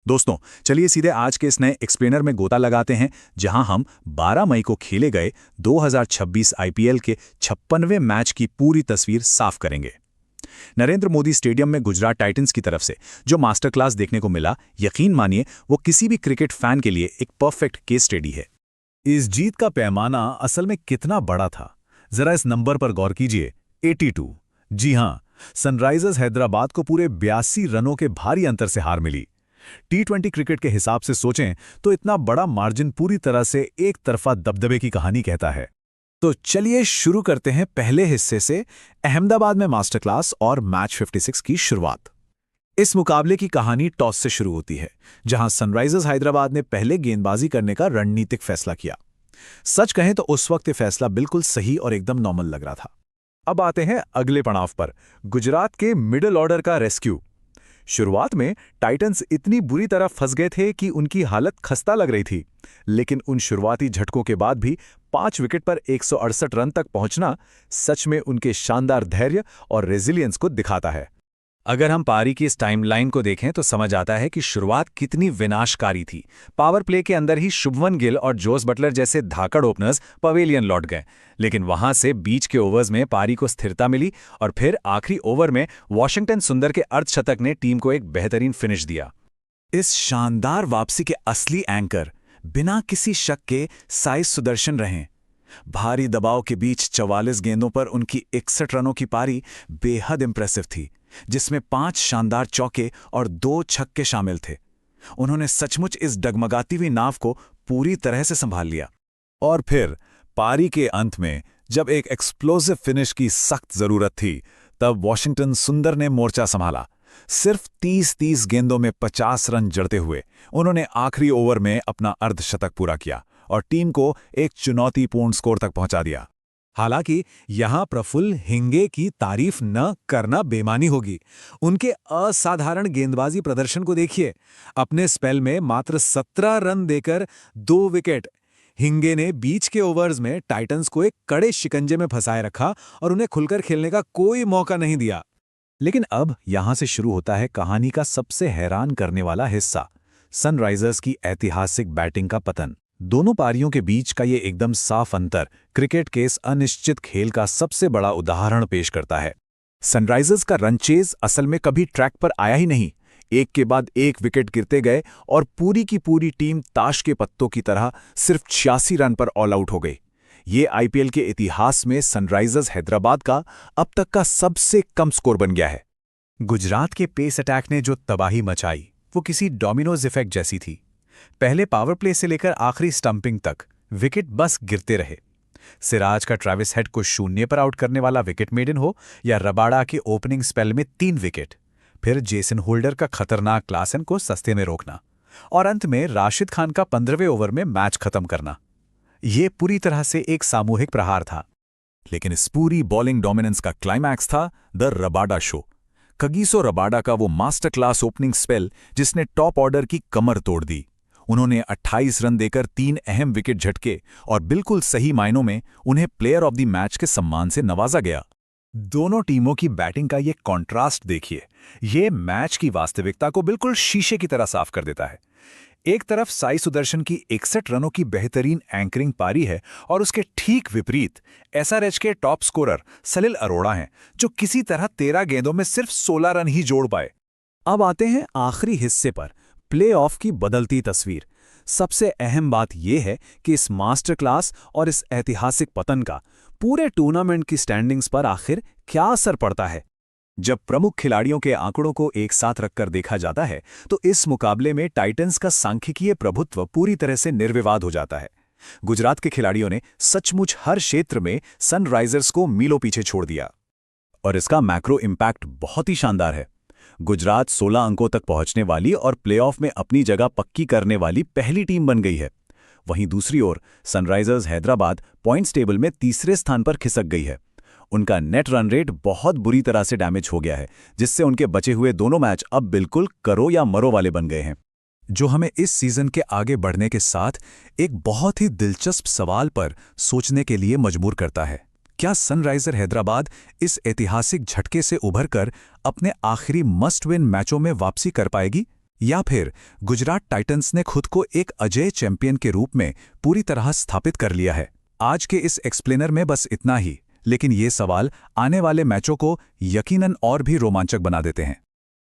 दोस्तों, चलिए सीधे आज के इस नए एक्सप्लेनर में गोता लगाते हैं, जहां हम 12 मई को खेले गए 2026 आईपीएल के 56वें मैच की पूरी तस्वीर साफ करेंगे। नरेंद्र मोदी स्टेडियम में गुजरात टाइटंस की तरफ से जो मास्टर क्लास देखने को मिला, यकीन मानिए वो किसी भी क्रिकेट फैन के लिए एक परफेक्ट केस स्टडी है। इस जीत का पैमाना असल में कितना बड़ा था, जरा इस नंबर पर गौर कीजिए, 82। जी हां, सनराइजर्स हैदराबाद को पूरे 82 रनों के भारी अंतर से हार मिली। टी20 क्रिकेट के हिसाब से सोचें तो इतना बड़ा मार्जिन पूरी तरह से एक तरफा दबदबे की कहानी कहता है। तो चलिए शुरू करते हैं पहले हिस्से से, अहमदाबाद में मास्टर क्लास और मैच 56 की शुरुआत। इस मुकाबले की कहानी टॉस से शुरू होती है, जहां सनराइजर्स हैदराबाद ने पहले गेंदबाजी करने का रणनीतिक फैसला किया। सच कहें तो उस वक्त ये फैसला बिल्कुल सही और एकदम नॉर्मल लग रहा था। अब आते हैं अगले पड़ाव पर, गुजरात के मिडिल ऑर्डर का रेस्क्यू। शुरुआत में टाइटंस इतनी बुरी तरह फंस गए थे कि उनकी हालत खस्ता लग रही थी, लेकिन उन शुरुआती झटकों के बाद भी 5 विकेट पर 168 रन तक पहुंचना सच में उनके शानदार धैर्य और रेजिलियंस को दिखाता है। अगर हम पारी की इस टाइमलाइन को देखें तो समझ आता है कि शुरुआत कितनी विनाशकारी थी। पावर प्ले के अंदर ही शुभमन गिल और जोस बटलर जैसे धाकड़ ओपनर्स पवेलियन लौट गए, लेकिन वहां से बीच के ओवर्स में पारी को स्थिरता मिली और फिर आखिरी ओवर में वॉशिंगटन सुंदर के अर्धशतक ने टीम को एक बेहतरीन फिनिश दिया। इस शानदार वापसी के असली एंकर बिना किसी शक के साई सुदर्शन रहे। भारी दबाव के बीच 44 गेंदों पर उनकी 61 रनों की पारी बेहद इंप्रेसिव थी, जिसमें 5 शानदार चौके और 2 छक्के शामिल थे। उन्होंने सचमुच इस डगमगाती हुई नाव को पूरी तरह से संभाल लिया। और फिर पारी के अंत में जब एक एक्सप्लोसिव फिनिश की सख्त जरूरत थी, तब वॉशिंगटन सुंदर ने मोर्चा संभाला। सिर्फ 30 गेंदों में 50 रन जड़ते हुए उन्होंने आखिरी ओवर में अपना अर्धशतक पूरा किया और टीम को एक चुनौतीपूर्ण स्कोर तक पहुंचा दिया। हालांकि यहां प्रफुल्ल हिंगे की तारीफ न करना बेमानी होगी। उनके असाधारण गेंदबाजी प्रदर्शन को देखिए। अपने स्पेल में मात्र 17 रन देकर 2 विकेट, हिंगे ने बीच के ओवर्स में टाइटंस को एक कड़े शिकंजे में फंसाए रखा और उन्हें खुलकर खेलने का कोई मौका नहीं दिया। लेकिन अब यहां से शुरू होता है कहानी का सबसे हैरान करने वाला हिस्सा, सनराइजर्स की ऐतिहासिक बैटिंग का पतन। दोनों पारियों के बीच का ये एकदम साफ अंतर क्रिकेट के इस अनिश्चित खेल का सबसे बड़ा उदाहरण पेश करता है। सनराइजर्स का रन चेज असल में कभी ट्रैक पर आया ही नहीं। एक के बाद एक विकेट गिरते गए और पूरी की पूरी टीम ताश के पत्तों की तरह सिर्फ 86 रन पर ऑल आउट हो गई। ये आईपीएल के इतिहास में सनराइजर्स हैदराबाद का अब तक का सबसे कम स्कोर बन गया है। गुजरात के पेस अटैक ने जो तबाही मचाई वो किसी डोमिनोज इफेक्ट जैसी थी। पहले पावर प्ले से लेकर आखिरी स्टंपिंग तक विकेट बस गिरते रहे। सिराज का ट्रेविस हेड को 0 पर आउट करने वाला विकेट मेडन हो, या रबाडा के ओपनिंग स्पेल में 3 विकेट, फिर जेसन होल्डर का खतरनाक क्लासन को सस्ते में रोकना, और अंत में राशिद खान का 15वें ओवर में मैच खत्म करना। ये पूरी तरह से एक सामूहिक प्रहार था। लेकिन इस पूरी बॉलिंग डोमिनेंस का क्लाइमैक्स था the Rabada show. Kagiso Rabada का वो मास्टर क्लास ओपनिंग स्पेल जिसने टॉप ऑर्डर की कमर तोड़ दी। उन्होंने 28 रन देकर 3 अहम विकेट झटके और बिल्कुल सही मायनों में उन्हें प्लेयर ऑफ द मैच के सम्मान से नवाजा गया। दोनों टीमों की बैटिंग का ये कॉन्ट्रास्ट देखिए। ये मैच की वास्तविकता को बिल्कुल शीशे की तरह साफ कर देता है। एक तरफ साई सुदर्शन की 61 रनों की बेहतरीन एंकरिंग पारी है और उसके ठीक विपरीत एसआरएच के टॉप स्कोरर सलिल अरोड़ा हैं, जो किसी तरह 13 गेंदों में सिर्फ 16 रन ही जोड़ पाए। अब आते हैं आखिरी हिस्से पर, प्लेऑफ की बदलती तस्वीर। सबसे अहम बात यह है कि इस मास्टर क्लास और इस ऐतिहासिक पतन का पूरे टूर्नामेंट की स्टैंडिंग्स पर आखिर क्या असर पड़ता है। जब प्रमुख खिलाड़ियों के आंकड़ों को एक साथ रखकर देखा जाता है तो इस मुकाबले में टाइटंस का सांख्यिकीय प्रभुत्व पूरी तरह से निर्विवाद हो जाता है। गुजरात के खिलाड़ियों ने सचमुच हर क्षेत्र में सनराइजर्स को मीलों पीछे छोड़ दिया, और इसका मैक्रो इम्पैक्ट बहुत ही शानदार है। गुजरात 16 अंकों तक पहुंचने वाली और प्लेऑफ में अपनी जगह पक्की करने वाली पहली टीम बन गई है। वहीं दूसरी ओर सनराइजर्स हैदराबाद पॉइंट्स टेबल में तीसरे स्थान पर खिसक गई है। उनका नेट रन रेट बहुत बुरी तरह से डैमेज हो गया है, जिससे उनके बचे हुए दोनों मैच अब बिल्कुल करो या मरो वाले बन गए हैं, जो हमें इस सीजन के आगे बढ़ने के साथ एक बहुत ही दिलचस्प सवाल पर सोचने के लिए मजबूर करता है। क्या सनराइजर हैदराबाद इस ऐतिहासिक झटके से उभरकर अपने आखिरी मस्ट विन मैचों में वापसी कर पाएगी, या फिर गुजरात टाइटंस ने खुद को एक अजेय चैंपियन के रूप में पूरी तरह स्थापित कर लिया है? आज के इस एक्सप्लेनर में बस इतना ही, लेकिन ये सवाल आने वाले मैचों को यकीनन और भी रोमांचक बना देते हैं।